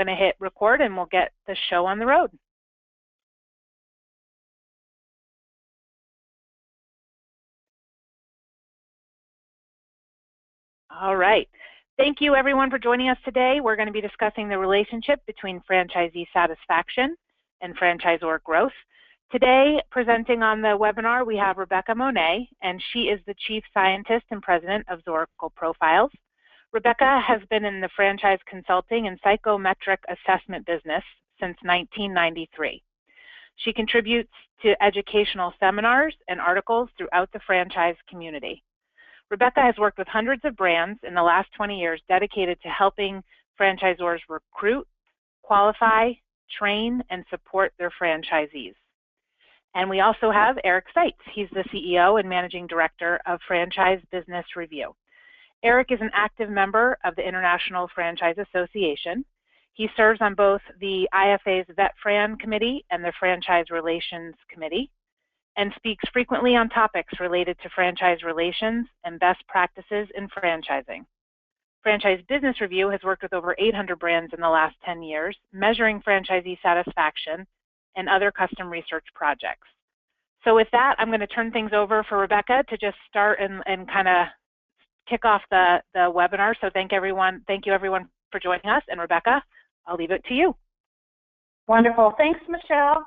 I'm going to hit record and we'll get the show on the road. All right. Thank you everyone for joining us today. We're going to be discussing the relationship between franchisee satisfaction and franchisor growth. Today, presenting on the webinar, we have Rebecca Monet, and she is the Chief Scientist and President of Zoracle Profiles. Rebecca has been in the franchise consulting and psychometric assessment business since 1993. She contributes to educational seminars and articles throughout the franchise community. Rebecca has worked with hundreds of brands in the last 20 years dedicated to helping franchisors recruit, qualify, train, and support their franchisees. And we also have Eric Seitz. He's the CEO and Managing Director of Franchise Business Review. Eric is an active member of the International Franchise Association. He serves on both the IFA's Vet Fran Committee and the Franchise Relations Committee, and speaks frequently on topics related to franchise relations and best practices in franchising. Franchise Business Review has worked with over 800 brands in the last 10 years, measuring franchisee satisfaction and other custom research projects. So with that, I'm going to turn things over for Rebecca to just start and kind of kick off the webinar. So thank you everyone for joining us. And Rebecca, I'll leave it to you. Wonderful. Thanks, Michelle.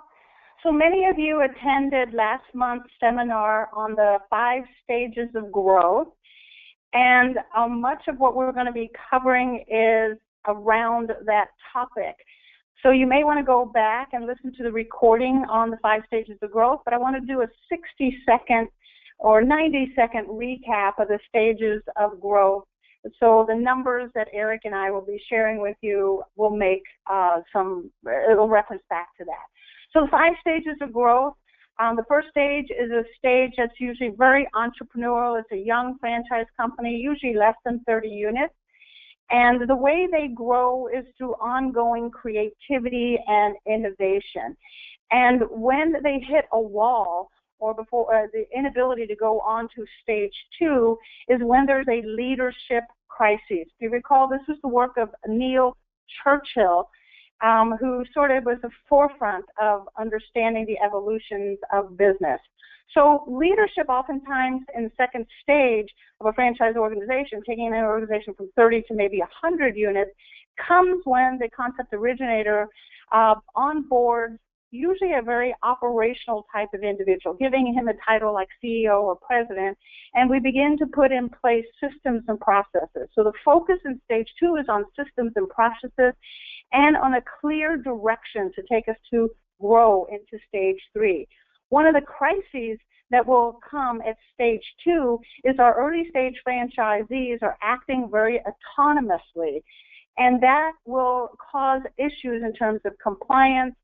So many of you attended last month's seminar on the 5 stages of growth. And much of what we're going to be covering is around that topic. So you may want to go back and listen to the recording on the 5 stages of growth, but I want to do a 60-second or 90-second recap of the stages of growth. So the numbers that Eric and I will be sharing with you will make it'll reference back to that. So the 5 stages of growth, the first stage is a stage that's usually very entrepreneurial. It's a young franchise company, usually less than 30 units. And the way they grow is through ongoing creativity and innovation. And when they hit a wall, or before the inability to go on to stage 2, is when there's a leadership crisis. If you recall, this was the work of Neil Churchill, who sort of was the forefront of understanding the evolutions of business. So leadership oftentimes in the second stage of a franchise organization, taking an organization from 30 to maybe 100 units, comes when the concept originator onboards usually a very operational type of individual, giving him a title like CEO or president, and we begin to put in place systems and processes. So the focus in stage 2 is on systems and processes and on a clear direction to take us to grow into stage 3. One of the crises that will come at stage 2 is our early stage franchisees are acting very autonomously, and that will cause issues in terms of compliance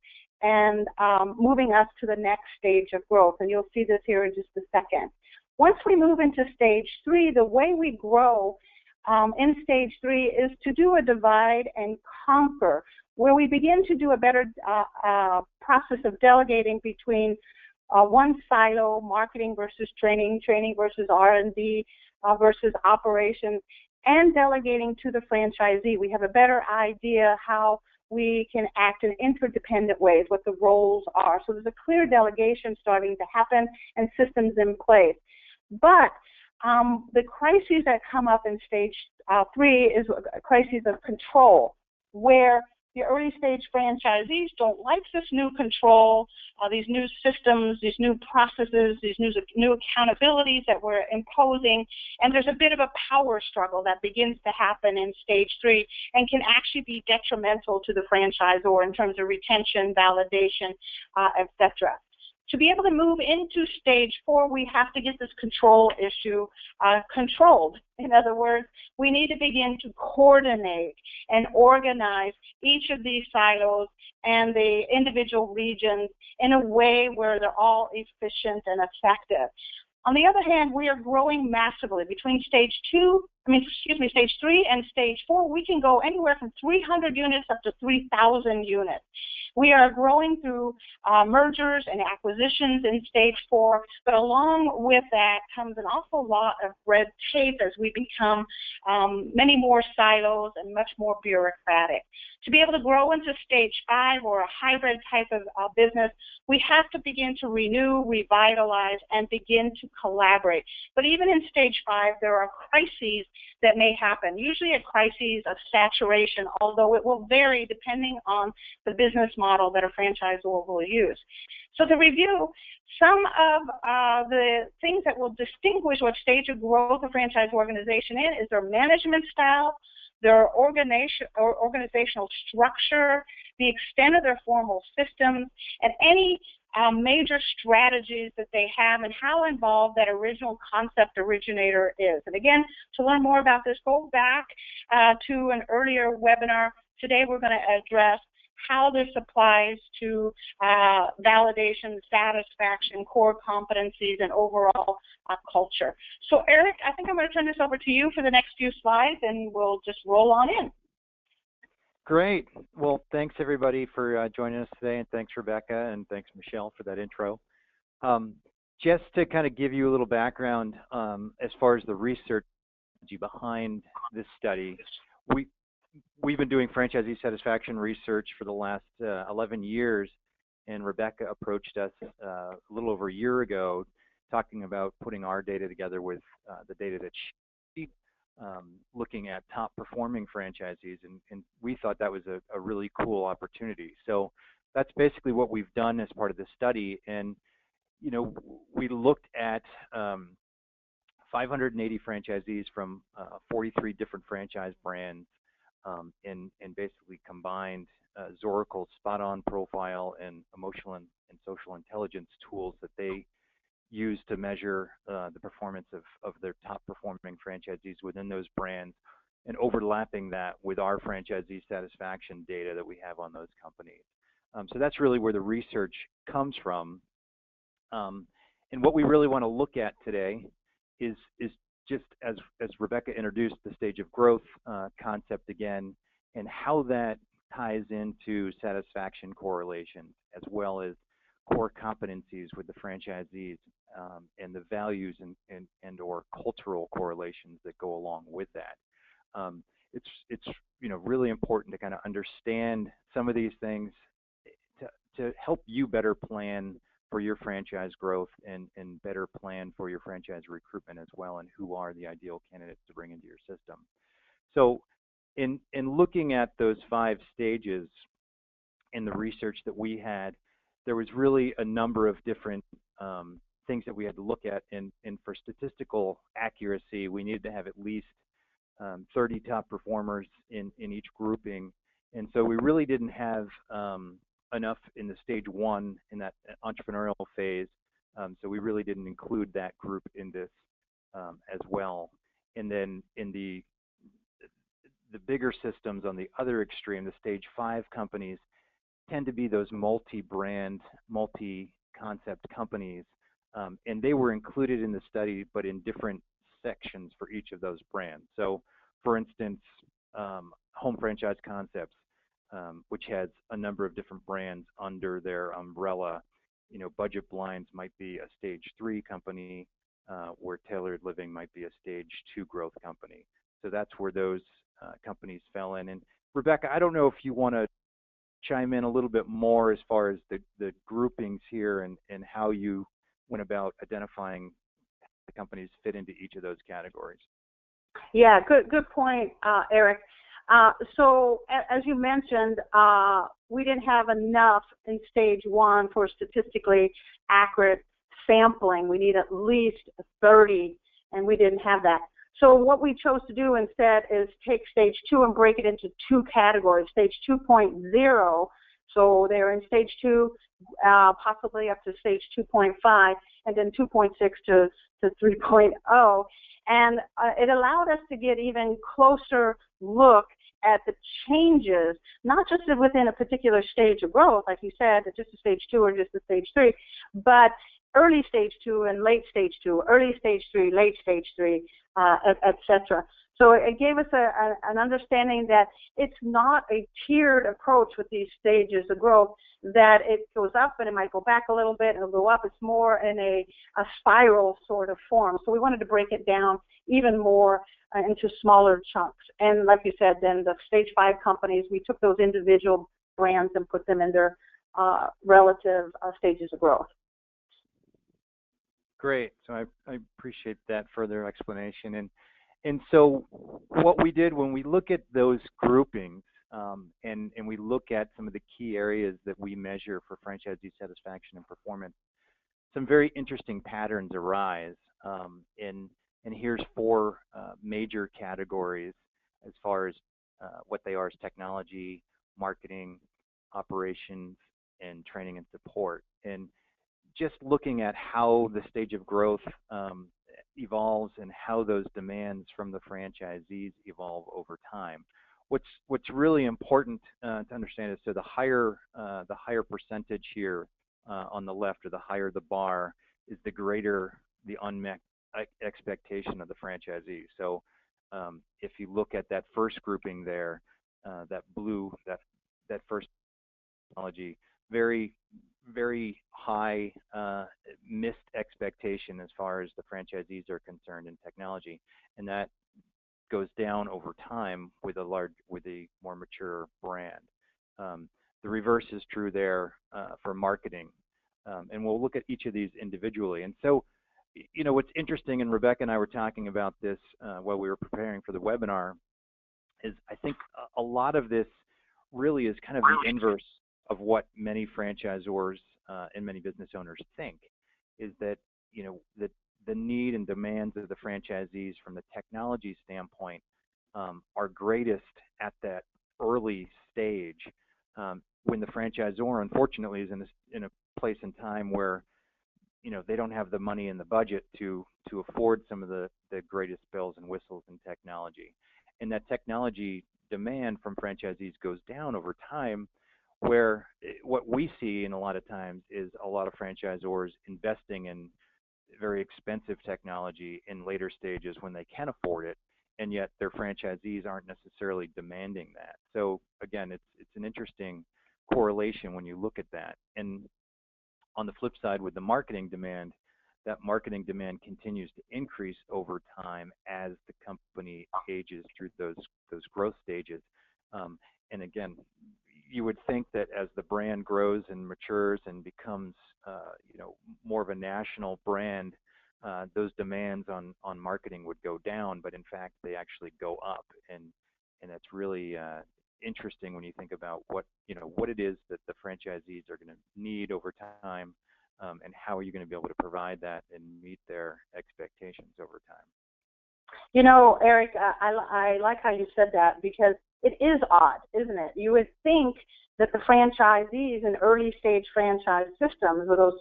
and moving us to the next stage of growth. And you'll see this here in just a second. Once we move into stage 3, the way we grow in stage 3 is to do a divide and conquer, where we begin to do a better process of delegating between one silo, marketing versus training, training versus R&D versus operations, and delegating to the franchisee. We have a better idea how we can act in interdependent ways, what the roles are. So there's a clear delegation starting to happen and systems in place. But the crises that come up in stage 3 is a crisis of control, where the early stage franchisees don't like this new control, these new systems, these new processes, these new accountabilities that we're imposing, and there's a bit of a power struggle that begins to happen in stage 3 and can actually be detrimental to the franchisor in terms of retention, validation, etc. To be able to move into stage 4, we have to get this control issue controlled. In other words, we need to begin to coordinate and organize each of these silos and the individual regions in a way where they're all efficient and effective. On the other hand, we are growing massively. Between stage 2 stage 3 and stage 4, we can go anywhere from 300 units up to 3,000 units. We are growing through mergers and acquisitions in stage 4, but along with that comes an awful lot of red tape as we become many more silos and much more bureaucratic. To be able to grow into stage 5 or a hybrid type of business, we have to begin to renew, revitalize, and begin to collaborate. But even in stage 5, there are crises that may happen, usually a crisis of saturation, although it will vary depending on the business model that a franchisor will use. So to review, some of the things that will distinguish what stage of growth a franchise organization is their management style, their organizational structure, the extent of their formal systems, and any major strategies that they have and how involved that original concept originator is. And again, to learn more about this, go back to an earlier webinar. Today we're going to address how this applies to validation, satisfaction, core competencies, and overall culture. So Eric, I think I'm going to turn this over to you for the next few slides, and we'll just roll on in. Great. Well, thanks everybody for joining us today, and thanks Rebecca, and thanks Michelle for that intro. Just to kind of give you a little background as far as the research behind this study, we've been doing franchisee satisfaction research for the last 11 years, and Rebecca approached us a little over a year ago talking about putting our data together with the data that she looking at top performing franchisees, and we thought that was a really cool opportunity. So that's basically what we've done as part of the study. And you know, we looked at 580 franchisees from 43 different franchise brands, and basically combined Zoracle's SpotOn profile and emotional and social intelligence tools that they use to measure the performance of their top performing franchisees within those brands, and overlapping that with our franchisee satisfaction data that we have on those companies. So that's really where the research comes from. And what we really want to look at today is just as Rebecca introduced the stage of growth concept again, and how that ties into satisfaction correlations, as well as core competencies with the franchisees, and the values and or cultural correlations that go along with that. It's you know, really important to kind of understand some of these things to help you better plan for your franchise growth and better plan for your franchise recruitment as well, and who are the ideal candidates to bring into your system. So in looking at those 5 stages in the research that we had, there was really a number of different things that we had to look at, and for statistical accuracy, we needed to have at least 30 top performers in each grouping. And so we really didn't have enough in the stage 1 in that entrepreneurial phase, so we really didn't include that group in this as well. And then in the bigger systems on the other extreme, the stage 5 companies tend to be those multi-brand, multi-concept companies, and they were included in the study, but in different sections for each of those brands. So for instance, Home Franchise Concepts, which has a number of different brands under their umbrella. You know, Budget Blinds might be a stage 3 company, where Tailored Living might be a stage 2 growth company. So that's where those companies fell in. And Rebecca, I don't know if you want to chime in a little bit more as far as the groupings here and how you went about identifying the companies fit into each of those categories. Yeah, good point, Eric. So as you mentioned, we didn't have enough in stage 1 for statistically accurate sampling. We need at least 30, and we didn't have that. So what we chose to do instead is take stage 2 and break it into 2 categories. Stage 2.0, so they're in stage 2, possibly up to stage 2.5, and then 2.6 to 3.0. And it allowed us to get even closer look at the changes, not just within a particular stage of growth, like you said, just a stage 2 or just a stage 3, but early stage 2 and late stage 2, early stage 3, late stage 3, etc. So it gave us an understanding that it's not a tiered approach with these stages of growth, that it goes up and it might go back a little bit and it'll go up. It's more in a spiral sort of form. So we wanted to break it down even more into smaller chunks. And like you said, then the stage 5 companies, we took those individual brands and put them in their relative stages of growth. Great. So I appreciate that further explanation. And so what we did when we look at those groupings and we look at some of the key areas that we measure for franchisee satisfaction and performance, some very interesting patterns arise. And here's 4 major categories as far as what they are as technology, marketing, operations, and training and support. And just looking at how the stage of growth evolves and how those demands from the franchisees evolve over time. What's really important to understand is, so the higher percentage here on the left, or the higher the bar, is the greater the unmet expectation of the franchisee. So if you look at that first grouping there, that blue, that first technology, very high missed expectation as far as the franchisees are concerned in technology, and that goes down over time with a more mature brand. The reverse is true there for marketing, and we'll look at each of these individually. And so, you know, what's interesting, and Rebecca and I were talking about this while we were preparing for the webinar, is I think a lot of this really is kind of the inverse of what many franchisors and many business owners think, is that, you know, that the need and demands of the franchisees from the technology standpoint are greatest at that early stage, when the franchisor, unfortunately, is in a place in time where, you know, they don't have the money in the budget to afford some of the greatest bells and whistles in technology. And that technology demand from franchisees goes down over time, where what we see in a lot of times is a lot of franchisors investing in very expensive technology in later stages when they can afford it, and yet their franchisees aren't necessarily demanding that. So again, it's an interesting correlation when you look at that. And on the flip side, with the marketing demand, that marketing demand continues to increase over time as the company ages through those growth stages. And again, you would think that as the brand grows and matures and becomes, you know, more of a national brand, those demands on marketing would go down, but in fact they actually go up, and that's really interesting when you think about what it is that the franchisees are going to need over time, and how are you going to be able to provide that and meet their expectations over time. You know, Eric, I like how you said that, because it is odd, isn't it? You would think that the franchisees in early stage franchise systems, where those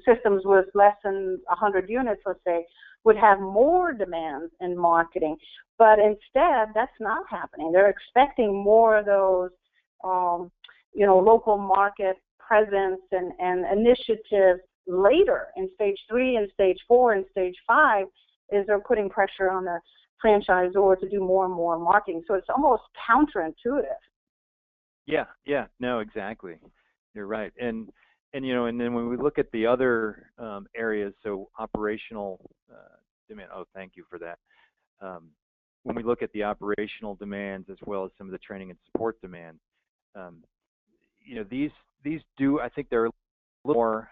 systems with less than 100 units, let's say, would have more demands in marketing. But instead, that's not happening. They're expecting more of those, you know, local market presence and initiatives later in stage 3 and stage 4 and stage 5, is they're putting pressure on the franchisor to do more and more marketing. So it's almost counterintuitive. Yeah, no, exactly. You're right. And you know, and then when we look at the other areas, so operational demand. Oh, thank you for that. When we look at the operational demands as well as some of the training and support demands, you know, these do, I think they're a little more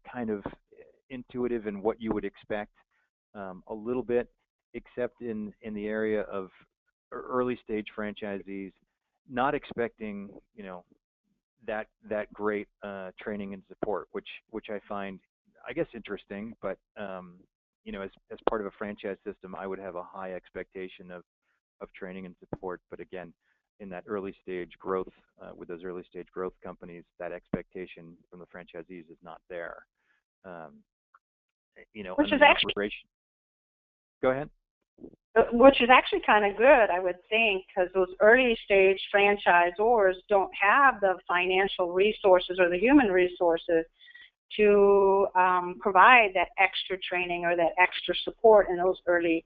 kind of intuitive in what you would expect, a little bit, except in the area of early stage franchisees not expecting, you know, that great training and support, which I find, I guess, interesting. But you know, as part of a franchise system, I would have a high expectation of training and support. But again, in that early stage growth, with those early stage growth companies, that expectation from the franchisees is not there. You know, which is actually operation. Go ahead. Which is actually kind of good, I would think, because those early stage franchisors don't have the financial resources or the human resources to provide that extra training or that extra support in those early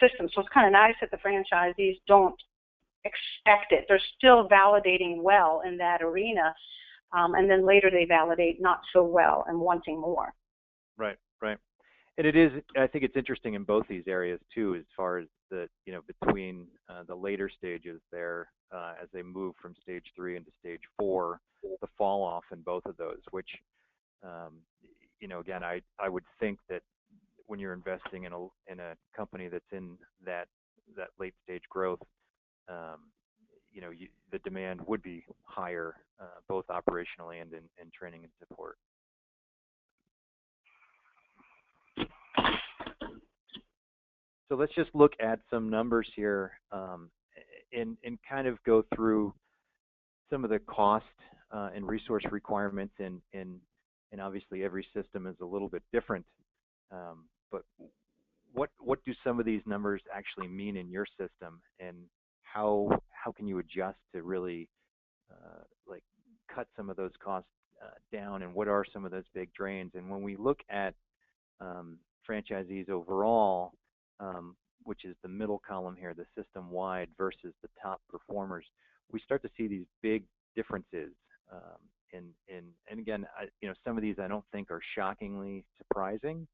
system. So it's kind of nice that the franchisees don't expect it. They're still validating well in that arena, and then later they validate not so well and wanting more. Right, right. And it is, I think it's interesting in both these areas too, as far as the, between the later stages there, as they move from stage 3 into stage 4, the fall off in both of those, which, again, I would think that when you're investing in a company that's in that late stage growth, the demand would be higher, both operationally and in training and support. So let's just look at some numbers here, and kind of go through some of the cost and resource requirements, and obviously every system is a little bit different. But what do some of these numbers actually mean in your system, and how can you adjust to really like cut some of those costs down, and what are some of those big drains? And when we look at franchisees overall, which is the middle column here, the system-wide versus the top performers, we start to see these big differences. And again, some of these I don't think are shockingly surprising,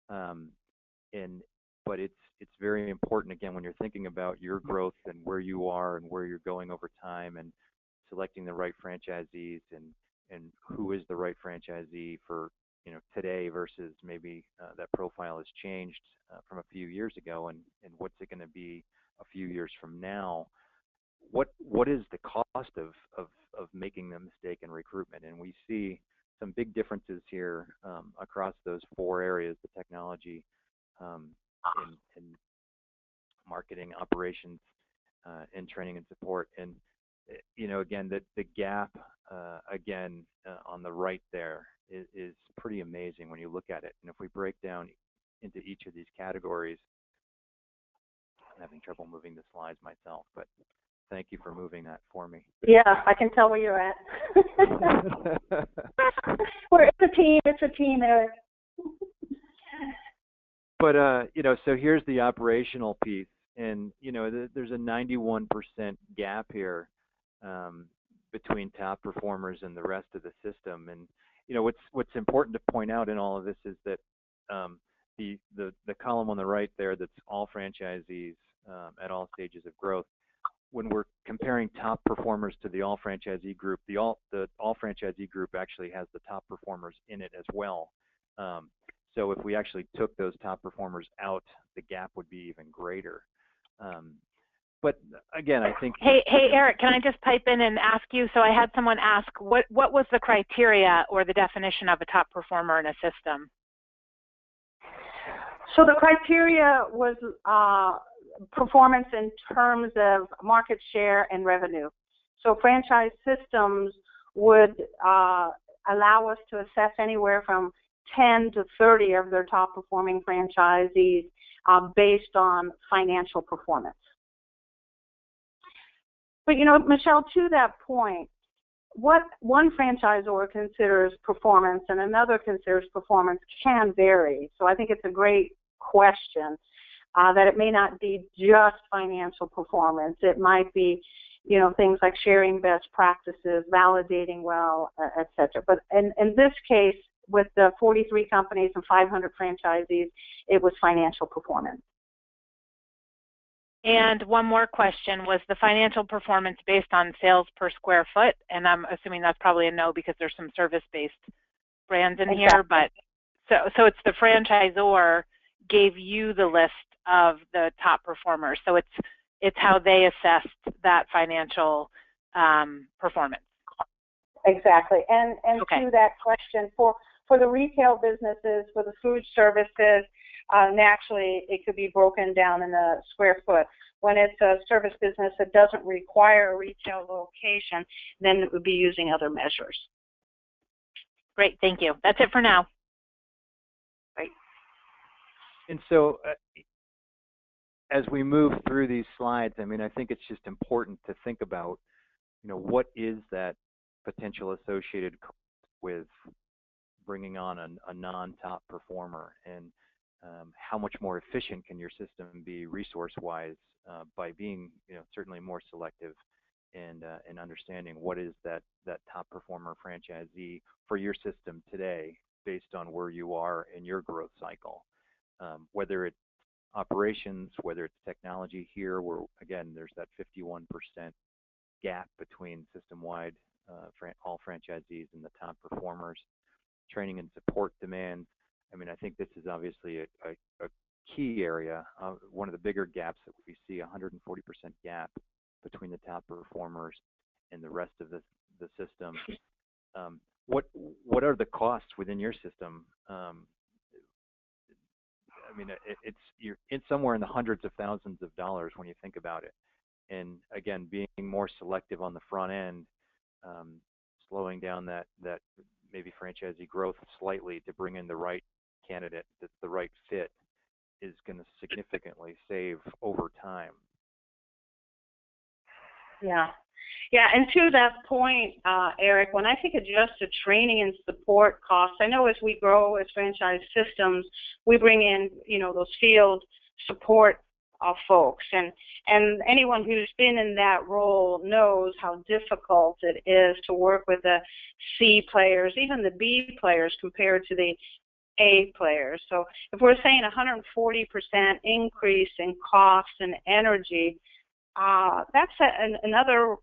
but it's very important, again, when you're thinking about your growth and where you are and where you're going over time, and selecting the right franchisees, and who is the right franchisee for today versus maybe that profile has changed from a few years ago, and what's it going to be a few years from now. What is the cost of making the mistake in recruitment? And we see some big differences here across those 4 areas: the technology, in marketing, operations, and training and support. And again, the gap again on the right there is pretty amazing when you look at it. And if we break down into each of these categories, I'm having trouble moving the slides myself, but thank you for moving that for me. Yeah, I can tell where you're at. It's a team, Eric. But so here's the operational piece, and there's a 91% gap here between top performers and the rest of the system. And what's important to point out in all of this is that the column on the right there, that's all franchisees at all stages of growth. When we're comparing top performers to the all franchisee group, the all franchisee group actually has the top performers in it as well. So if we actually took those top performers out, the gap would be even greater. But again, I think. Hey, Eric, can I just pipe in and ask you? So I had someone ask, what was the criteria or the definition of a top performer in a system? So the criteria was performance in terms of market share and revenue. So franchise systems would allow us to assess anywhere from 10 to 30 of their top performing franchisees based on financial performance. But Michelle, to that point, what one franchisor considers performance and another considers performance can vary. So I think it's a great question that it may not be just financial performance. It might be, things like sharing best practices, validating well, et cetera. But in this case, with the 43 companies and 500 franchisees, it was financial performance. And one more question, was the financial performance based on sales per square foot? And I'm assuming that's probably a no because there's some service-based brands in here. But so it's the franchisor gave you the list of the top performers. So it's how they assessed that financial performance. Exactly. And okay. To that question, for the retail businesses, for the food services, naturally it could be broken down in a square foot. When it's a service business that doesn't require a retail location, then it would be using other measures. Great, thank you. That's it for now. Great. And so as we move through these slides, I think it's just important to think about, what is that potential associated with bringing on a non-top performer. And how much more efficient can your system be resource-wise by being, certainly more selective and understanding what is that top performer franchisee for your system today based on where you are in your growth cycle. Whether it's operations, whether it's technology here, where again there's that 51% gap between system-wide all franchisees and the top performers. Training and support demands. I mean, I think this is obviously a key area. One of the bigger gaps that we see, 140% gap between the top performers and the rest of the system. What are the costs within your system? I mean, you're somewhere in the hundreds of thousands of dollars when you think about it. And again, being more selective on the front end, slowing down that maybe franchisee growth slightly to bring in the right candidate that's the right fit is going to significantly save over time. Yeah, and to that point, Eric, when I think of just the training and support costs, I know as we grow as franchise systems, we bring in, those field support folks, and anyone who's been in that role knows how difficult it is to work with the C players, even the B players compared to the A players. So if we're saying 140% increase in cost and energy, that's another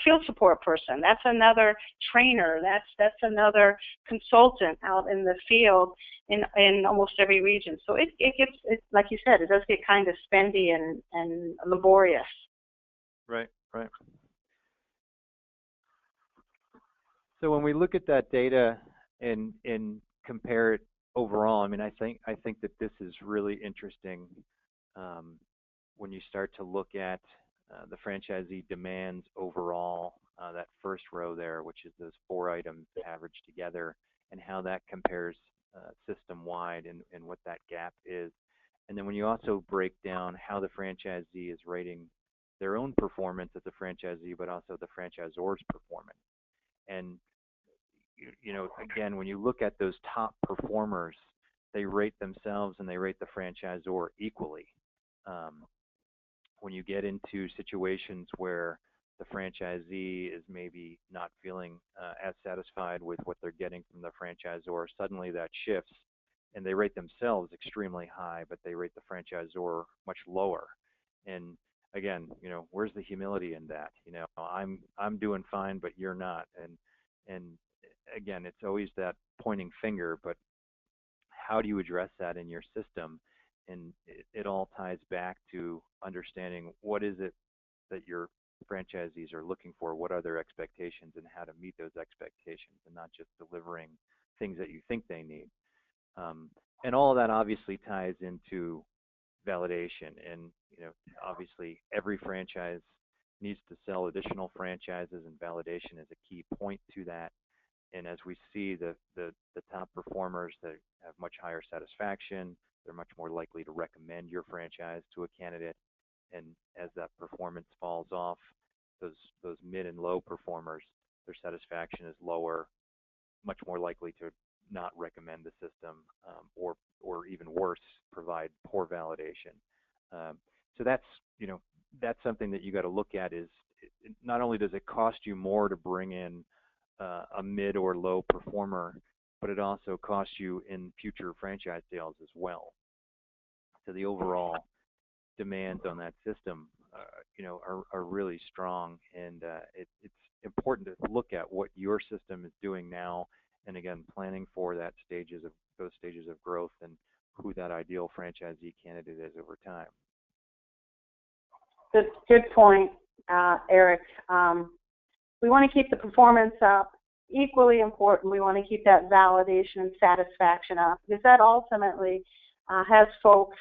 field support person. That's another trainer. That's another consultant out in the field in almost every region. So it gets, like you said, it does get kind of spendy and laborious. Right. So when we look at that data and compare it overall, I mean, I think that this is really interesting when you start to look at the franchisee demands overall, that first row there, which is those 4 items averaged together, and how that compares system-wide and what that gap is. And then when you also break down how the franchisee is rating their own performance as a franchisee, but also the franchisor's performance. And, again, when you look at those top performers, they rate themselves and they rate the franchisor equally. When you get into situations where the franchisee is maybe not feeling as satisfied with what they're getting from the franchisor, suddenly that shifts and they rate themselves extremely high, but they rate the franchisor much lower. And again, where's the humility in that? I'm doing fine, but you're not. And again, it's always that pointing finger, but how do you address that in your system? And it all ties back to understanding what is it that your franchisees are looking for, what are their expectations, and how to meet those expectations, and not just delivering things that you think they need. And all of that obviously ties into validation. And obviously every franchise needs to sell additional franchises, and validation is a key point to that. And as we see the top performers that have much higher satisfaction, they're much more likely to recommend your franchise to a candidate. And as that performance falls off, those mid and low performers, their satisfaction is lower, much more likely to not recommend the system, or even worse, provide poor validation. So that's something that you got to look at. Is not only does it cost you more to bring in a mid or low performer, but it also costs you in future franchise sales as well. So the overall demands on that system, are really strong, and it's important to look at what your system is doing now, and again, planning for those stages of growth, and who that ideal franchisee candidate is over time. Good point, Eric. We want to keep the performance up. Equally important, we want to keep that validation and satisfaction up, because that ultimately has folks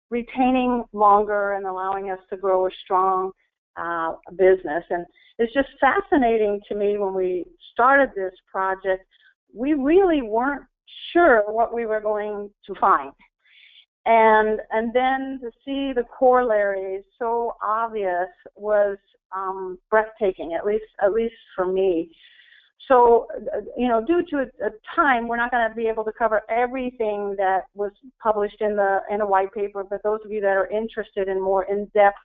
retaining longer and allowing us to grow a strong business. And it's just fascinating to me, when we started this project, we really weren't sure what we were going to find. And then to see the corollaries so obvious was breathtaking, at least for me. So, due to time, we're not going to be able to cover everything that was published in a white paper, but those of you that are interested in more in-depth,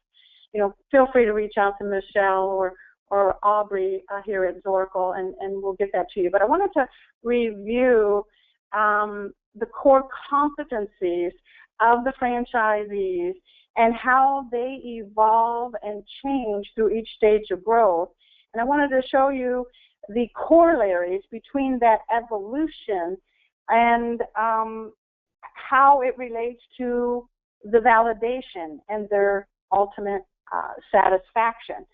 feel free to reach out to Michelle or Aubrey here at Zoracle, and we'll get that to you. But I wanted to review the core competencies of the franchisees and how they evolve and change through each stage of growth. And I wanted to show you the corollaries between that evolution and how it relates to the validation and their ultimate satisfaction.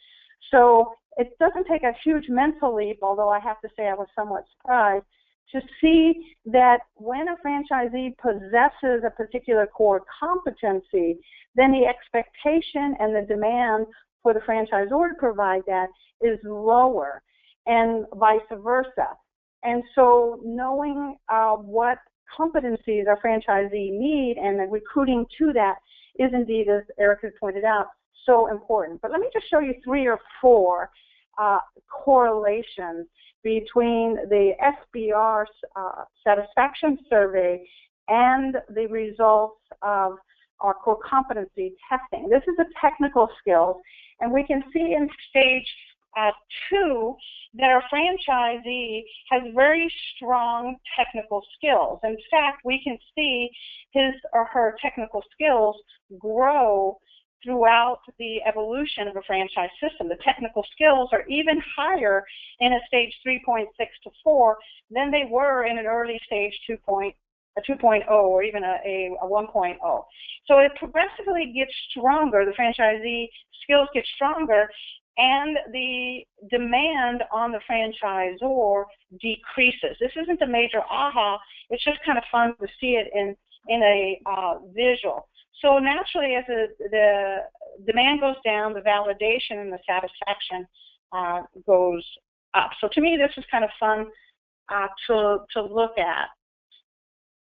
So it doesn't take a huge mental leap, although I have to say I was somewhat surprised, to see that when a franchisee possesses a particular core competency, then the expectation and the demand for the franchisor to provide that is lower, and vice versa. And so knowing what competencies our franchisee need and the recruiting to that is indeed, as Erica pointed out, so important. But let me just show you 3 or 4 correlations between the SBR satisfaction survey and the results of our core competency testing. This is a technical skills, and we can see in stage 2 that our franchisee has very strong technical skills. In fact, we can see his or her technical skills grow throughout the evolution of a franchise system. The technical skills are even higher in a stage 3.6 to 4 than they were in an early stage 2.0 or even a 1.0. So it progressively gets stronger. The franchisee skills get stronger, and the demand on the franchisor decreases. This isn't a major aha. It's just kind of fun to see it in a visual. So naturally, as the demand goes down, the validation and the satisfaction goes up. So to me, this is kind of fun to look at.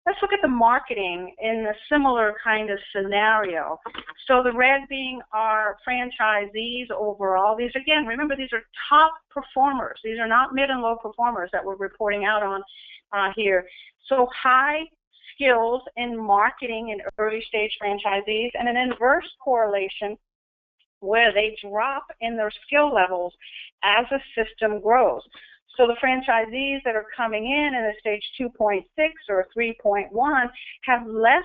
Let's look at the marketing in a similar kind of scenario. So the red being our franchisees overall. These, again, remember, these are top performers. These are not mid and low performers that we're reporting out on here. So high skills in marketing in early stage franchisees, and an inverse correlation where they drop in their skill levels as a system grows. So the franchisees that are coming in a stage 2.6 or 3.1 have less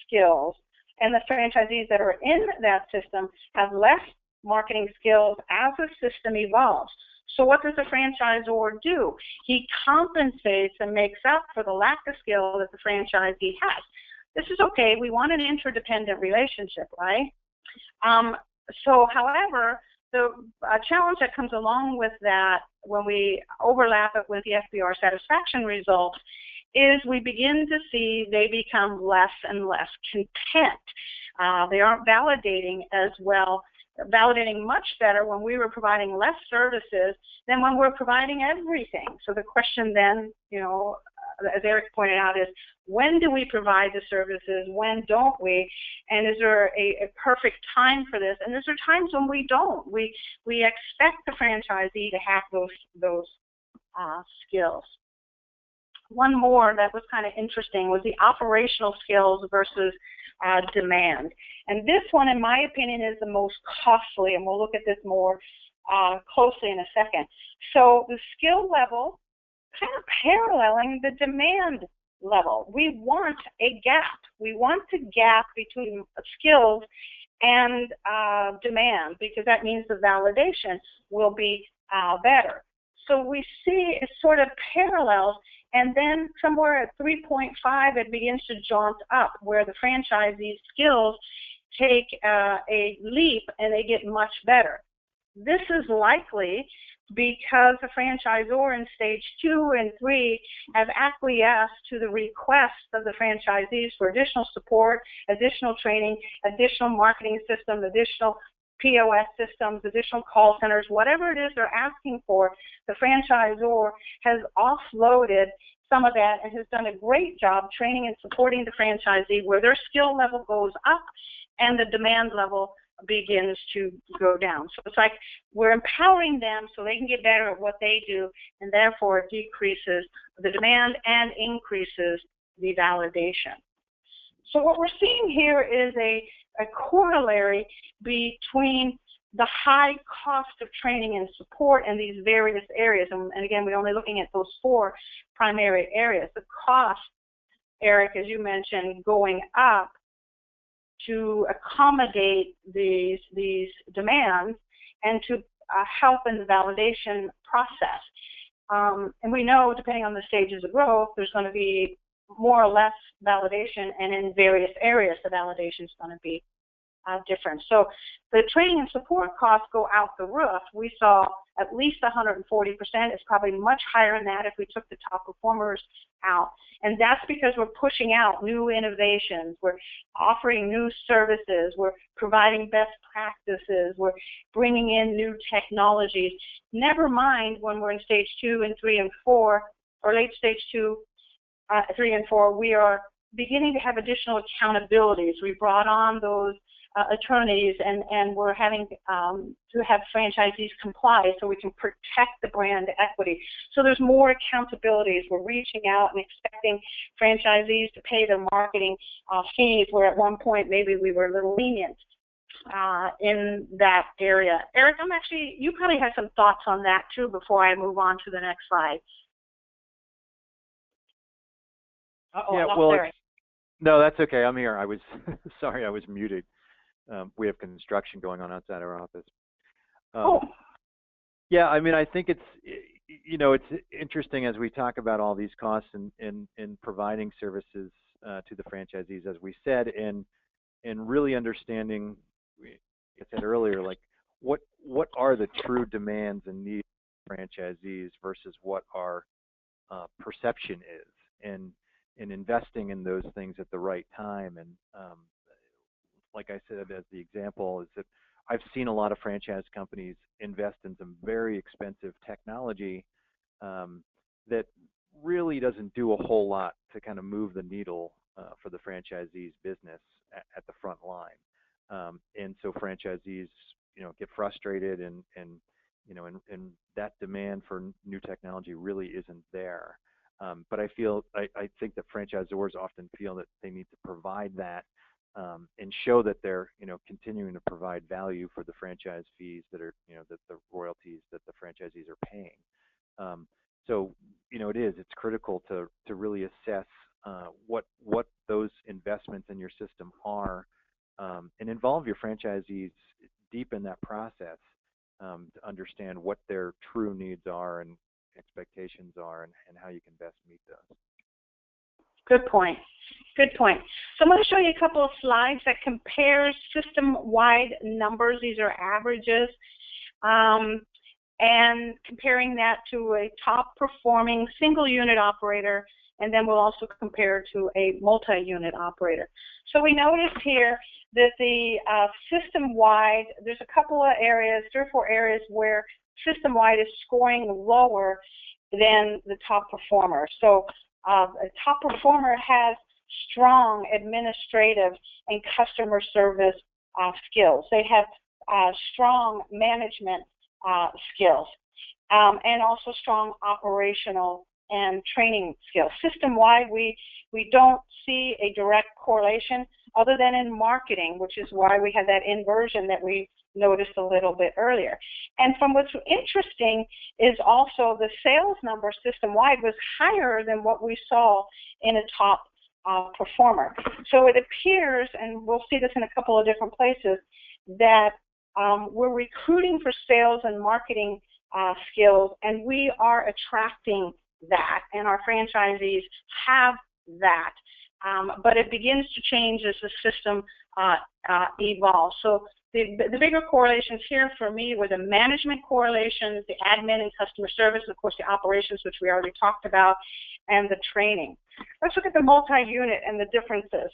skills, and the franchisees that are in that system have less marketing skills as the system evolves. So what does the franchisor do? He compensates and makes up for the lack of skill that the franchisee has. This is okay. We want an interdependent relationship, right? However, the challenge that comes along with that when we overlap it with the SBR satisfaction results is we begin to see they become less and less content. They aren't validating as well, validating much better when we were providing less services than when we're providing everything. So the question then, as Eric pointed out, is when do we provide the services? When don't we? And is there a perfect time for this? And is there times when we don't? We expect the franchisee to have those skills. One more that was kind of interesting was the operational skills versus demand. And this one, in my opinion, is the most costly, and we'll look at this more closely in a second. So the skill level kind of paralleling the demand level. We want a gap. We want the gap between skills and demand, because that means the validation will be better. So we see it sort of parallels, and then somewhere at 3.5 it begins to jaunt up, where the franchisee's skills take a leap and they get much better. This is likely because the franchisor in stage 2 and 3 have acquiesced to the requests of the franchisees for additional support, additional training, additional marketing systems, additional POS systems, additional call centers, whatever it is they're asking for. The franchisor has offloaded some of that and has done a great job training and supporting the franchisee, where their skill level goes up and the demand level begins to go down. So it's like we're empowering them so they can get better at what they do, and therefore it decreases the demand and increases the validation. So what we're seeing here is a corollary between the high cost of training and support in these various areas. And again, we're only looking at those 4 primary areas. The cost, Eric, as you mentioned, going up to accommodate these demands and to help in the validation process. And we know, depending on the stages of growth, there's going to be more or less validation, and in various areas the validation is going to be different. So the training and support costs go out the roof. We saw at least 140%. It's probably much higher than that if we took the top performers out. And that's because we're pushing out new innovations. We're offering new services. We're providing best practices. We're bringing in new technologies. Never mind when we're in stage 2 and 3 and 4, or late stage 2, 3 and 4, we are beginning to have additional accountabilities. We brought on those attorneys, and we're having to have franchisees comply so we can protect the brand equity. So there's more accountabilities. We're reaching out and expecting franchisees to pay their marketing fees, where at one point maybe we were a little lenient in that area. Eric, you probably have some thoughts on that too before I move on to the next slide. Yeah, well, no, that's okay. I'm here. I was sorry, I was muted. We have construction going on outside our office. Yeah, I mean, I think it's it's interesting as we talk about all these costs and providing services to the franchisees, as we said, and really understanding, like I said earlier, like what are the true demands and needs of franchisees versus what our perception is, and investing in those things at the right time. And like I said, as the example, is that I've seen a lot of franchise companies invest in some very expensive technology that really doesn't do a whole lot to kind of move the needle for the franchisee's business at the front line. And so franchisees, get frustrated, and that demand for new technology really isn't there. But I think that franchisors often feel that they need to provide that and show that they're, continuing to provide value for the franchise fees that are, that the royalties that the franchisees are paying. So, it's critical to really assess what those investments in your system are, and involve your franchisees deep in that process to understand what their true needs are and expectations are, and how you can best meet those. Good point. Good point. So I'm going to show you a couple of slides that compare system-wide numbers. These are averages, and comparing that to a top-performing single-unit operator, and then we'll also compare to a multi-unit operator. So we notice here that the system-wide, there's a couple of areas, 3 or 4 areas where system-wide is scoring lower than the top performer. So a top performer has strong administrative and customer service skills. They have strong management skills, and also strong operational and training skills. System-wide, we don't see a direct correlation other than in marketing, which is why we had that inversion that we noticed a little bit earlier. And from what's interesting is also the sales number system-wide was higher than what we saw in a top performer. So it appears, and we'll see this in a couple of different places, that we're recruiting for sales and marketing skills, and we are attracting that, and our franchisees have that. But it begins to change as the system evolves. So the bigger correlations here for me were the management correlations, the admin and customer service, of course the operations, which we already talked about, and the training. Let's look at the multi-unit and the differences.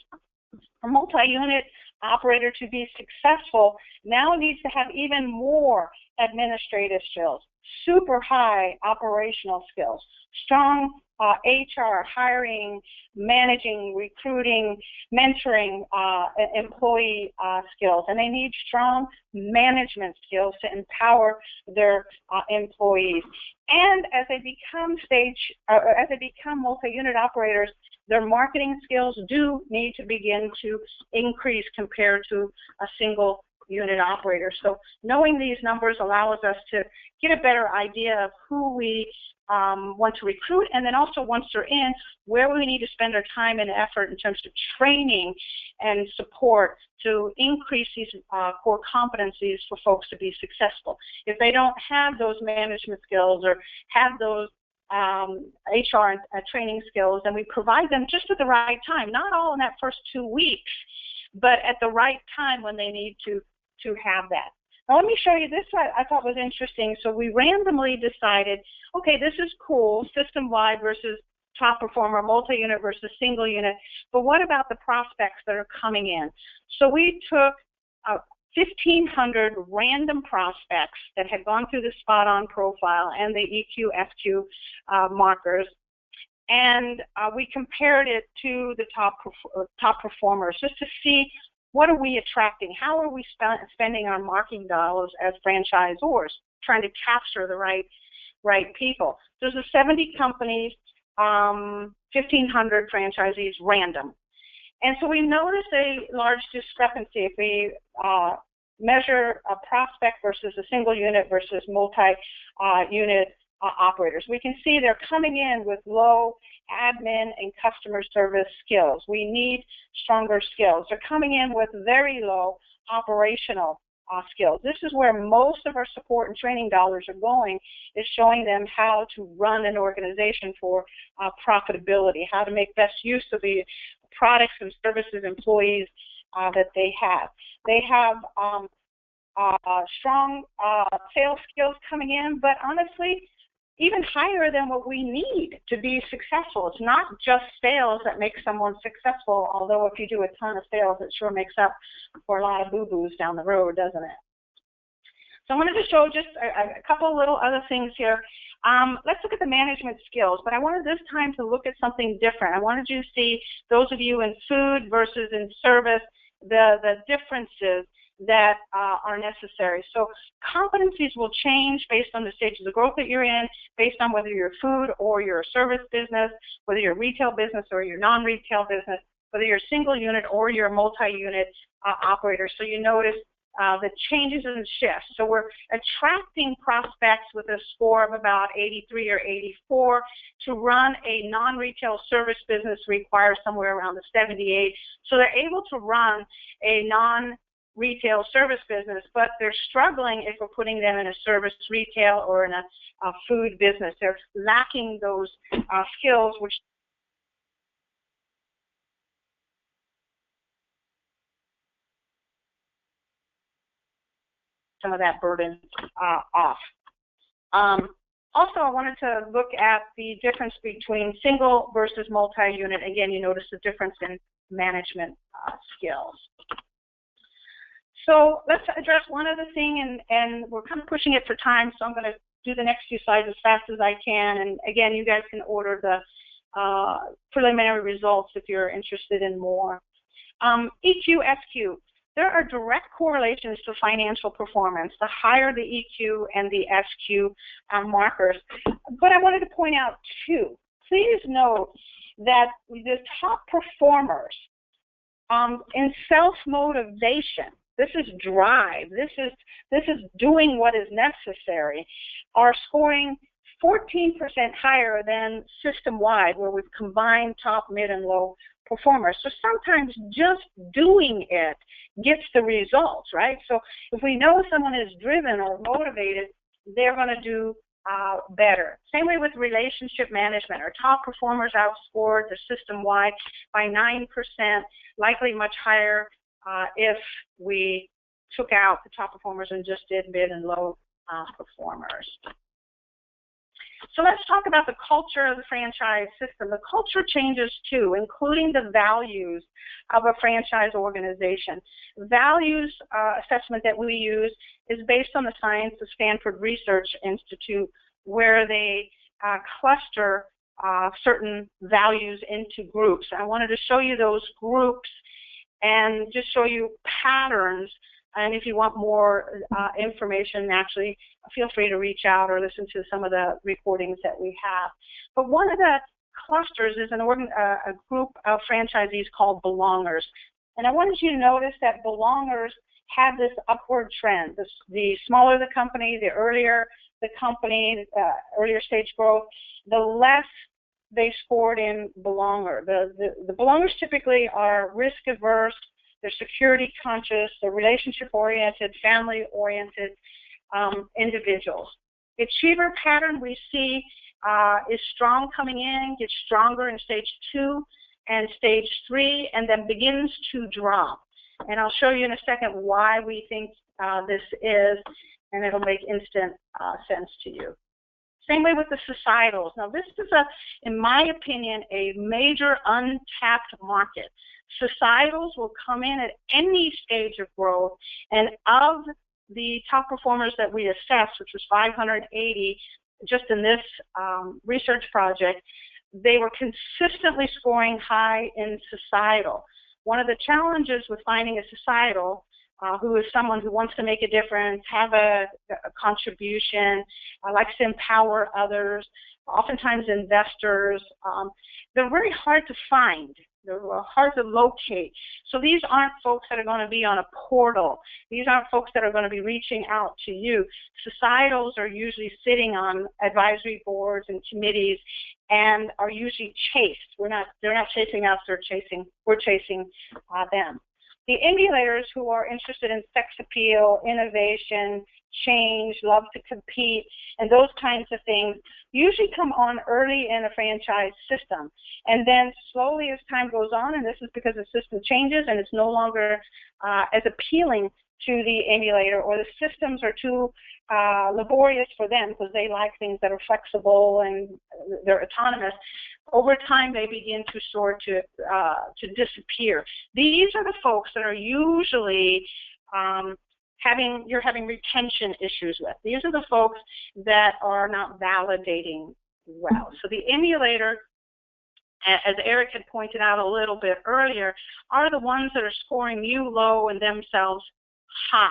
A multi-unit operator to be successful now needs to have even more administrative skills, super high operational skills, strong HR, hiring, managing, recruiting, mentoring employee skills, and they need strong management skills to empower their employees. And as they become multi-unit operators, their marketing skills do need to begin to increase compared to a single unit operator. So knowing these numbers allows us to get a better idea of who we want to recruit, and then also once they're in, where we need to spend our time and effort in terms of training and support to increase these core competencies for folks to be successful. If they don't have those management skills or have those HR and training skills, then we provide them just at the right time, not all in that first 2 weeks, but at the right time when they need to have that. Now let me show you this. I thought was interesting. So we randomly decided, okay, this is cool, system-wide versus top performer, multi-unit versus single unit, but what about the prospects that are coming in? So we took 1,500 random prospects that had gone through the SpotOn profile and the EQ, FQ markers, and we compared it to the top performers just to see what are we attracting, how are we spending our marketing dollars as franchisors, trying to capture the right people. There's 70 companies, 1,500 franchisees, random. And so we noticed a large discrepancy if we measure a prospect versus a single unit versus multi-unit operators. We can see they're coming in with low admin and customer service skills. We need stronger skills. They're coming in with very low operational skills. This is where most of our support and training dollars are going, is showing them how to run an organization for profitability, how to make best use of the products and services, employees that they have. They have strong sales skills coming in, but honestly, even higher than what we need to be successful. It's not just sales that makes someone successful, although if you do a ton of sales, it sure makes up for a lot of boo-boos down the road, doesn't it? So I wanted to show just a couple little other things here. Let's look at the management skills, but I wanted this time to look at something different. I wanted you to see, those of you in food versus in service, the differences that are necessary. So competencies will change based on the stages of growth that you're in, based on whether you're food or you're a service business, whether you're a retail business or you're non-retail business, whether you're a single unit or you're a multi-unit operator. So you notice the changes and shifts. So we're attracting prospects with a score of about 83 or 84. To run a non-retail service business requires somewhere around the 78. So they're able to run a non-retail service business, but they're struggling if we're putting them in a service retail or in a food business. They're lacking those skills, which some of that burden off. Also, I wanted to look at the difference between single versus multi-unit. Again, you notice the difference in management skills. So let's address one other thing, and we're kind of pushing it for time, so I'm going to do the next few slides as fast as I can. And again, you guys can order the preliminary results if you're interested in more. EQ, SQ. There are direct correlations to financial performance, the higher the EQ and the SQ markers. But I wanted to point out two. Please note that the top performers in self-motivation, this is drive, this is doing what is necessary, are scoring 14% higher than system-wide, where we've combined top, mid, and low performers. So sometimes just doing it gets the results, right? So if we know someone is driven or motivated, they're going to do better. Same way with relationship management. Our top performers outscored the system-wide by 9%, likely much higher if we took out the top performers and just did mid and low performers. So let's talk about the culture of the franchise system. The culture changes too, including the values of a franchise organization. Values assessment that we use is based on the science of Stanford Research Institute, where they cluster certain values into groups. I wanted to show you those groups and just show you patterns. And if you want more information, actually, feel free to reach out or listen to some of the recordings that we have. But one of the clusters is a group of franchisees called belongers. And I wanted you to notice that belongers have this upward trend. The smaller the company, the earlier the company, earlier stage growth, the less they scored in belonger. The belongers typically are risk averse, they're security conscious, they're relationship oriented, family oriented individuals. The achiever pattern we see is strong coming in, gets stronger in stage 2 and stage 3, and then begins to drop. And I'll show you in a second why we think this is, and it'll make instant sense to you. Same way with the societals. Now this is, in my opinion, a major untapped market. Societals will come in at any stage of growth, and of the top performers that we assessed, which was 580 just in this research project, they were consistently scoring high in societal. One of the challenges with finding a societal who is someone who wants to make a difference, have a contribution, likes to empower others, oftentimes investors, they're very hard to find. They're hard to locate. So these aren't folks that are going to be on a portal. These aren't folks that are going to be reaching out to you. Societals are usually sitting on advisory boards and committees and are usually chased. They're not chasing us, we're chasing them. The emulators, who are interested in sex appeal, innovation, change, love to compete, and those kinds of things, usually come on early in a franchise system. And then slowly as time goes on, and this is because the system changes and it's no longer as appealing to the emulator, or the systems are too laborious for them because they like things that are flexible and they're autonomous. Over time, they begin to sort to disappear. These are the folks that are usually you're having retention issues with. These are the folks that are not validating well. So the emulator, as Eric had pointed out a little bit earlier, are the ones that are scoring you low and themselves high.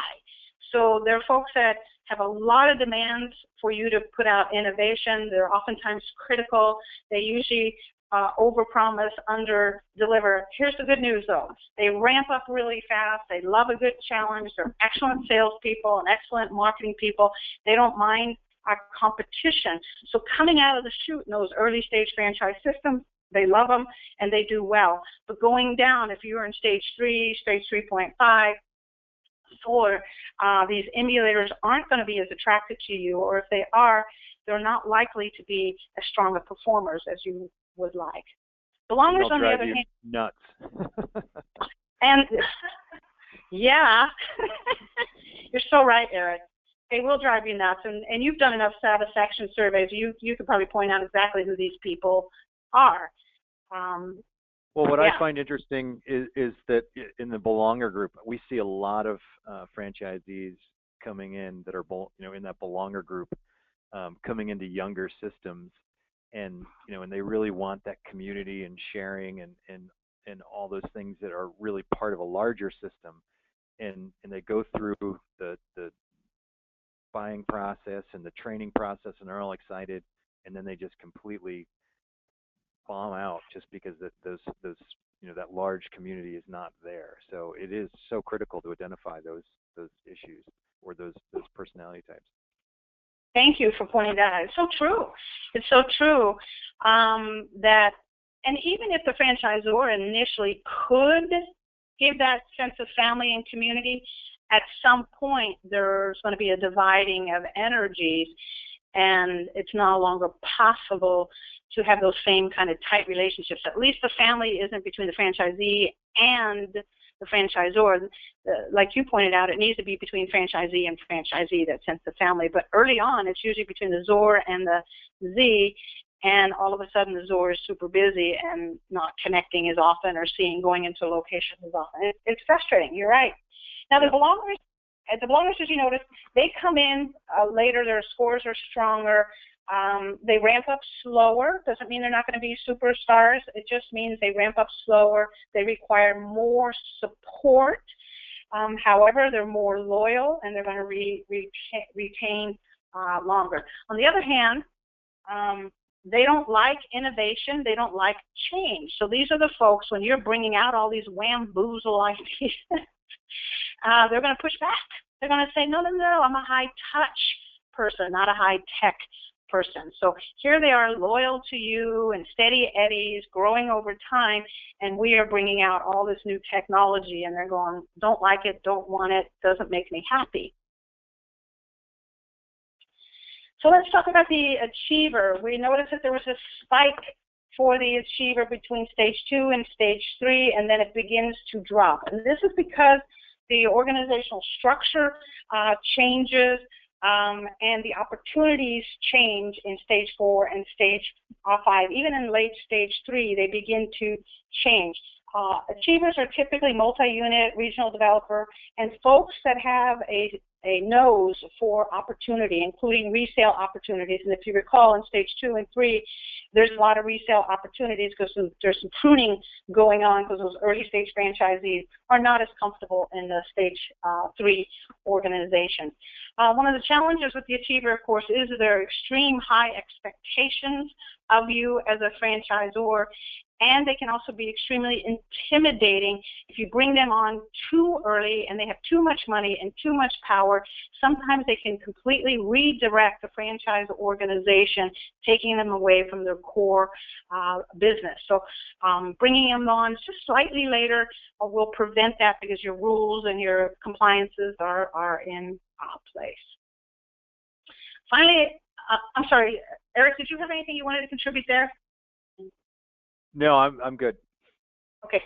So they're folks that have a lot of demands for you to put out innovation. They're oftentimes critical. They usually overpromise, under-deliver. Here's the good news, though. They ramp up really fast. They love a good challenge. They're excellent salespeople and excellent marketing people. They don't mind our competition. So coming out of the chute in those early-stage franchise systems, they love them and they do well. But going down, if you're in stage 3, stage 3.5, 4, these emulators aren't going to be as attracted to you, or if they are, they're not likely to be as strong of performers as you would like. Belongers, on the other hand, nuts. And yeah, you're so right, Eric. They will drive you nuts, and you've done enough satisfaction surveys. You could probably point out exactly who these people are. Well, what I find interesting is that in the belonger group, we see a lot of franchisees coming in that are, in that belonger group, coming into younger systems, and and they really want that community and sharing and all those things that are really part of a larger system, and they go through the buying process and the training process, and they're all excited, and then they just completely bomb out just because those that large community is not there. So it is so critical to identify those issues or those personality types. Thank you for pointing that out. It's so true. It's so true that, and even if the franchisor initially could give that sense of family and community, at some point there's going to be a dividing of energies, and it's no longer possible to have those same kind of tight relationships. At least the family isn't between the franchisee and the franchisor. Like you pointed out, it needs to be between franchisee and franchisee, that sense of family. But early on, it's usually between the ZOR and the Z, and all of a sudden the ZOR is super busy and not connecting as often or going into locations as often. It's frustrating. You're right. Now, the belongers, as you notice, they come in later. Their scores are stronger. They ramp up slower. Doesn't mean they're not going to be superstars. It just means they ramp up slower. They require more support. However, they're more loyal, and they're going to retain longer. On the other hand, they don't like innovation. They don't like change. So these are the folks, when you're bringing out all these whamboozle ideas, they're going to push back. They're going to say, no, I'm a high-touch person, not a high-tech person. So here they are, loyal to you and steady eddies, growing over time, and we are bringing out all this new technology, and they're going, don't like it, don't want it, doesn't make me happy. So let's talk about the achiever. We noticed that there was a spike for the achiever between stage 2 and stage 3, and then it begins to drop. And this is because the organizational structure changes, and the opportunities change in stage 4 and stage 5. Even in late stage 3, they begin to change. Achievers are typically multi-unit regional developer, and folks that have a nose for opportunity, including resale opportunities. And if you recall, in stage 2 and 3, there's a lot of resale opportunities because there's some pruning going on, because those early stage franchisees are not as comfortable in the stage 3 organization. One of the challenges with the achiever, of course, is their extreme high expectations of you as a franchisor, and they can also be extremely intimidating if you bring them on too early and they have too much money and too much power. Sometimes they can completely redirect the franchise organization, taking them away from their core business. So bringing them on just slightly later will prevent that, because your rules and your compliances are in place. Finally, I'm sorry, Eric, did you have anything you wanted to contribute there? No, I'm good. Okay.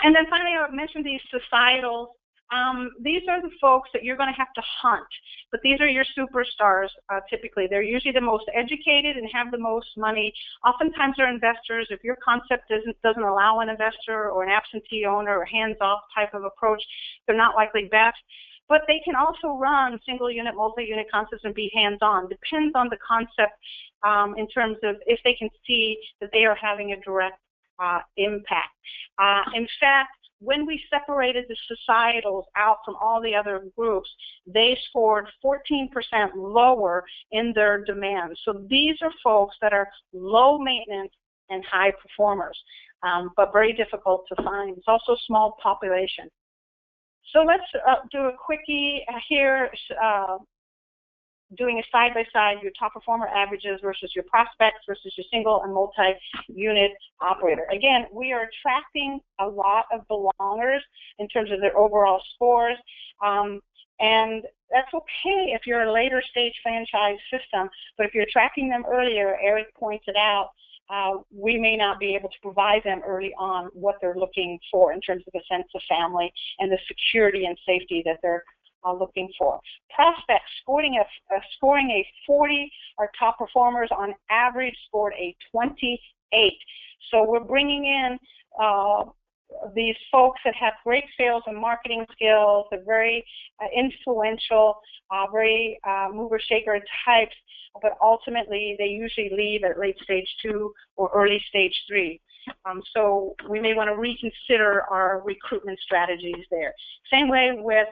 And then finally, I mentioned these societals. These are the folks that you're going to have to hunt, but these are your superstars typically. They're usually the most educated and have the most money. Oftentimes they're investors. If your concept doesn't allow an investor or an absentee owner or hands-off type of approach, they're not likely best. But they can also run single-unit, multi-unit concepts and be hands-on. Depends on the concept in terms of if they can see that they are having a direct impact. In fact, when we separated the societals out from all the other groups, they scored 14% lower in their demands. So these are folks that are low maintenance and high performers, but very difficult to find. It's also a small population. So let's do a quickie here, doing a side-by-side, your top performer averages versus your prospects versus your single and multi-unit operator. Again, we are tracking a lot of belongers in terms of their overall scores, and that's okay if you're a later stage franchise system, but if you're tracking them earlier, Eric pointed out, we may not be able to provide them early on what they're looking for in terms of a sense of family and the security and safety that they're looking for. Prospects scoring a 40, our top performers on average scored a 28. So we're bringing in these folks that have great sales and marketing skills, they're very influential, very mover-shaker types, but ultimately they usually leave at late stage 2 or early stage 3. So we may want to reconsider our recruitment strategies there. Same way with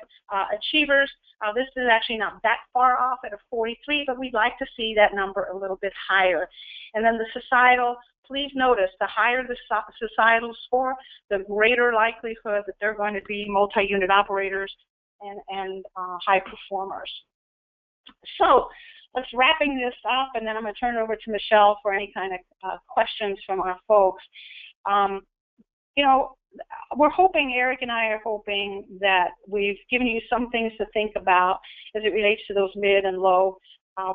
achievers. This is actually not that far off at a 43, but we'd like to see that number a little bit higher. And then the societal, please notice, the higher the societal score, the greater likelihood that they're going to be multi-unit operators and high performers. So let's wrapping this up, and then I'm going to turn it over to Michelle for any kind of questions from our folks. You know, we're hoping, Eric and I are hoping that we've given you some things to think about as it relates to those mid and low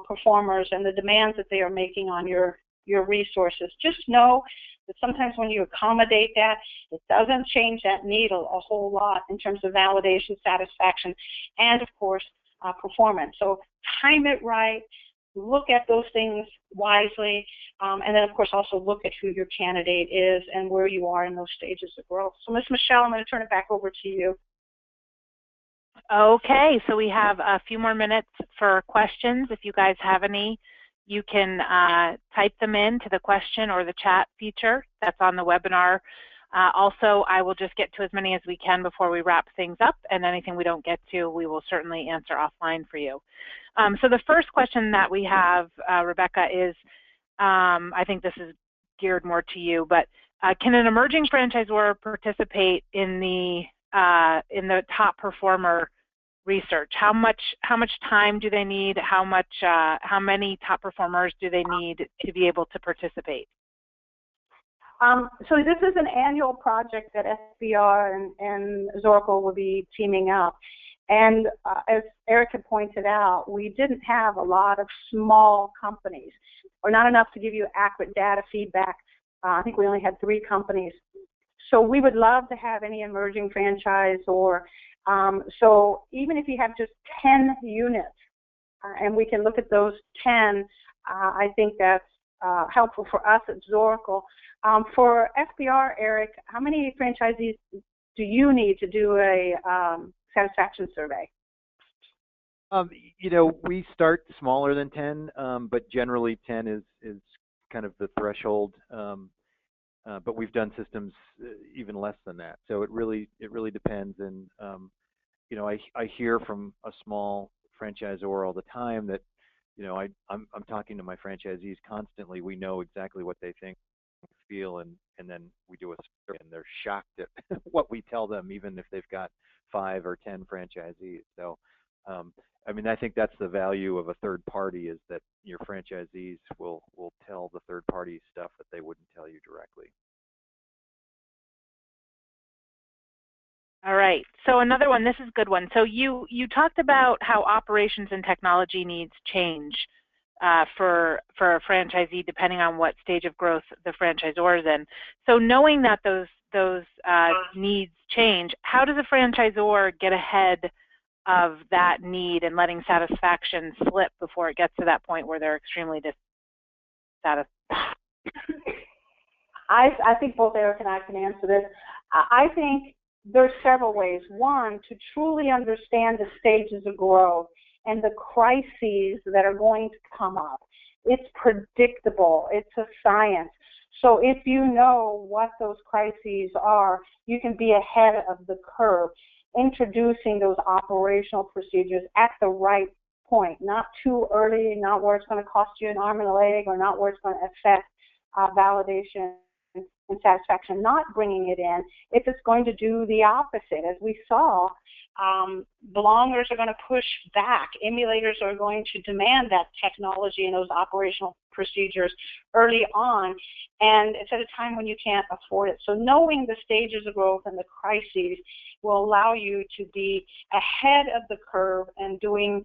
performers and the demands that they are making on your resources. Just know But sometimes when you accommodate that, it doesn't change that needle a whole lot in terms of validation, satisfaction, and of course, performance. So time it right, look at those things wisely, and then of course also look at who your candidate is and where you are in those stages of growth. So Ms. Michelle, I'm going to turn it back over to you. Okay, so we have a few more minutes for questions. If you guys have any, you can type them into the question or the chat feature that's on the webinar. Also, I will just get to as many as we can before we wrap things up, and anything we don't get to, we will certainly answer offline for you. So the first question that we have, Rebecca, is, I think this is geared more to you, but can an emerging franchisor participate in the top performer research? How much time do they need? How many top performers do they need to be able to participate? So this is an annual project that SBR and Zoracle will be teaming up. And as Eric had pointed out, we didn't have a lot of small companies, or not enough to give you accurate data feedback. I think we only had 3 companies. So we would love to have any emerging franchise, or so even if you have just 10 units, and we can look at those 10, I think that's helpful for us at Zoracle. For FBR, Eric, how many franchisees do you need to do a satisfaction survey? You know, we start smaller than 10, but generally 10 is kind of the threshold. But we've done systems even less than that. So it really depends. And you know, I hear from a small franchisor all the time that, you know, I'm talking to my franchisees constantly. We know exactly what they think, feel, and then we do a survey, and they're shocked at what we tell them, even if they've got 5 or 10 franchisees. So I mean, I think that's the value of a third party, is that your franchisees will tell the third party stuff that they wouldn't tell you directly. All right, so another one, this is a good one. So you talked about how operations and technology needs change for a franchisee depending on what stage of growth the franchisor is in. So knowing that those needs change, how does a franchisor get ahead of that need and letting satisfaction slip before it gets to that point where they're extremely dissatisfied? I think both Eric and I can answer this. I think there's several ways. One, to truly understand the stages of growth and the crises that are going to come up. It's predictable. It's a science. So if you know what those crises are, you can be ahead of the curve, introducing those operational procedures at the right point, not too early, not where it's going to cost you an arm and a leg, or not where it's going to affect validation and satisfaction, not bringing it in if it's going to do the opposite. As we saw, belongers are going to push back. Emulators are going to demand that technology and those operational procedures early on, and it's at a time when you can't afford it. So knowing the stages of growth and the crises will allow you to be ahead of the curve and doing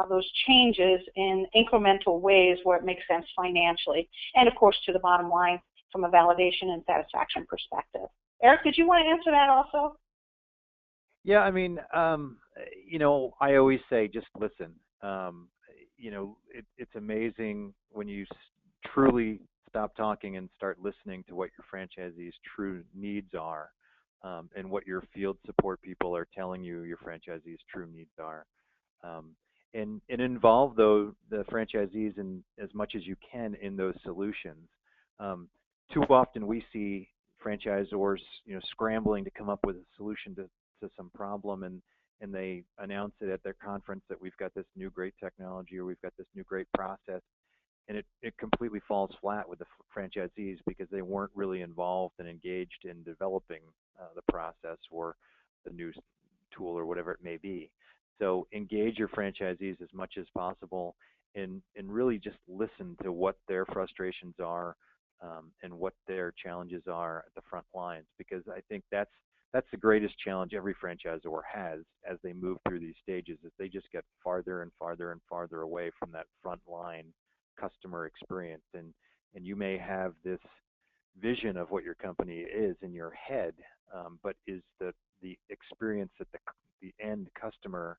those changes in incremental ways where it makes sense financially, and of course to the bottom line from a validation and satisfaction perspective. Eric, did you want to answer that also? Yeah, I mean, you know, I always say just listen. You know, it's amazing when you truly stop talking and start listening to what your franchisees' true needs are, and what your field support people are telling you your franchisees' true needs are. And involve the franchisees in as much as you can in those solutions. Too often we see franchisors, you know, scrambling to come up with a solution to some problem, and they announce it at their conference that we've got this new great technology, or we've got this new great process, and it completely falls flat with the franchisees because they weren't really involved and engaged in developing the process or the new tool or whatever it may be. So engage your franchisees as much as possible, and really just listen to what their frustrations are, and what their challenges are at the front lines, because I think that's the greatest challenge every franchisor has as they move through these stages, is they just get farther and farther and farther away from that front line customer experience. And you may have this vision of what your company is in your head, but is the experience that the end customer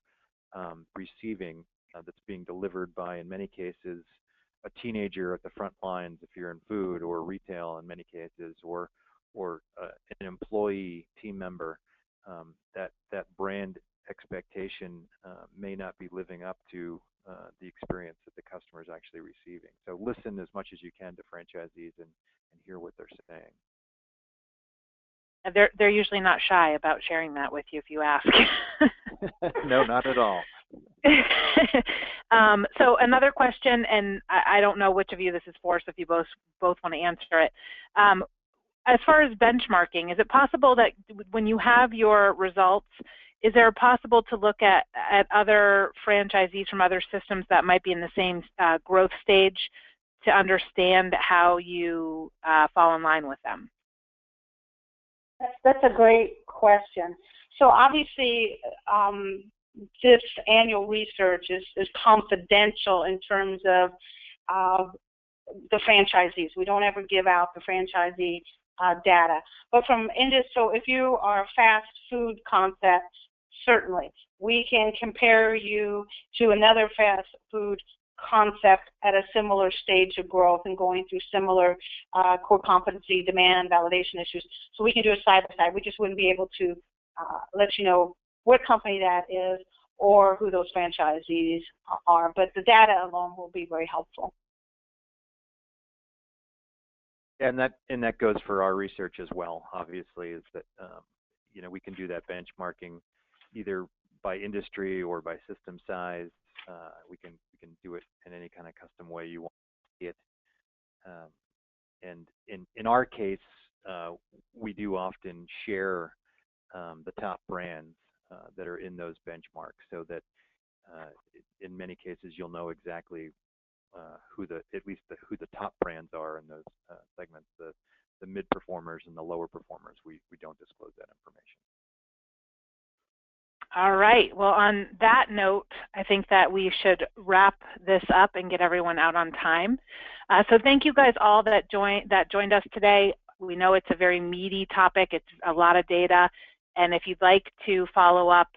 receiving that's being delivered by, in many cases, a teenager at the front lines if you're in food, or retail in many cases, or an employee, team member. That brand expectation may not be living up to the experience that the customer is actually receiving. So listen as much as you can to franchisees and hear what they're saying. They're usually not shy about sharing that with you if you ask. No, not at all. So another question, and I don't know which of you this is for, so if you both want to answer it. As far as benchmarking, is it possible that when you have your results, is there possible to look at other franchisees from other systems that might be in the same growth stage to understand how you fall in line with them? That's a great question. So obviously, this annual research is confidential in terms of the franchisees. We don't ever give out the franchisee data. But so if you are a fast food concept, certainly we can compare you to another fast food concept at a similar stage of growth and going through similar core competency, demand, validation issues. So we can do a side-by-side. We just wouldn't be able to let you know what company that is or who those franchisees are. But the data alone will be very helpful. And that goes for our research as well. Obviously, is that we can do that benchmarking either by industry or by system size. We can do it in any kind of custom way you want to see it. And in our case, we do often share the top brands that are in those benchmarks, so that in many cases you'll know exactly who the top brands are in those segments. The mid performers and the lower performers, we don't disclose that information. All right. Well, on that note, I think that we should wrap this up and get everyone out on time. So thank you guys all that joined us today. We know it's a very meaty topic. It's a lot of data. And if you'd like to follow up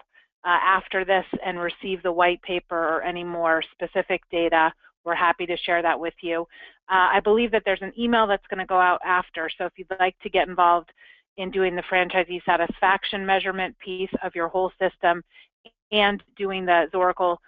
after this and receive the white paper or any more specific data, we're happy to share that with you. I believe that there's an email that's going to go out after. So if you'd like to get involved in doing the franchisee satisfaction measurement piece of your whole system and doing the Zoracle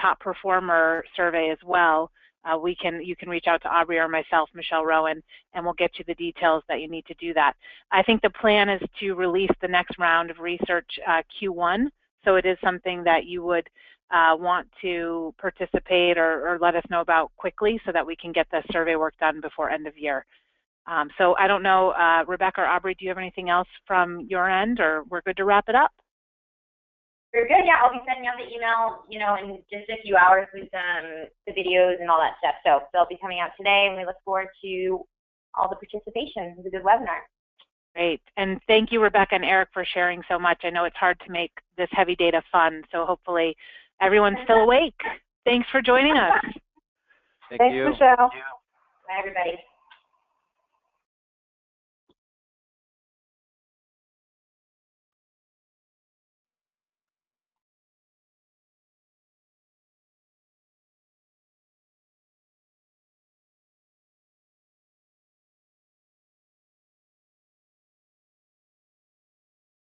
top performer survey as well, you can reach out to Aubrey or myself, Michelle Rowan, and we'll get you the details that you need to do that. I think the plan is to release the next round of research Q1, so it is something that you would want to participate or let us know about quickly so that we can get the survey work done before end of year. So I don't know, Rebecca or Aubrey, do you have anything else from your end, or we're good to wrap it up? We're good, yeah. I'll be sending out the email, in just a few hours with the videos and all that stuff. So they'll be coming out today, and we look forward to all the participation. It was a good webinar. Great. And thank you, Rebecca and Eric, for sharing so much. I know it's hard to make this heavy data fun, so hopefully everyone's still awake. Thanks for joining us. Thanks, Michelle. Bye, everybody.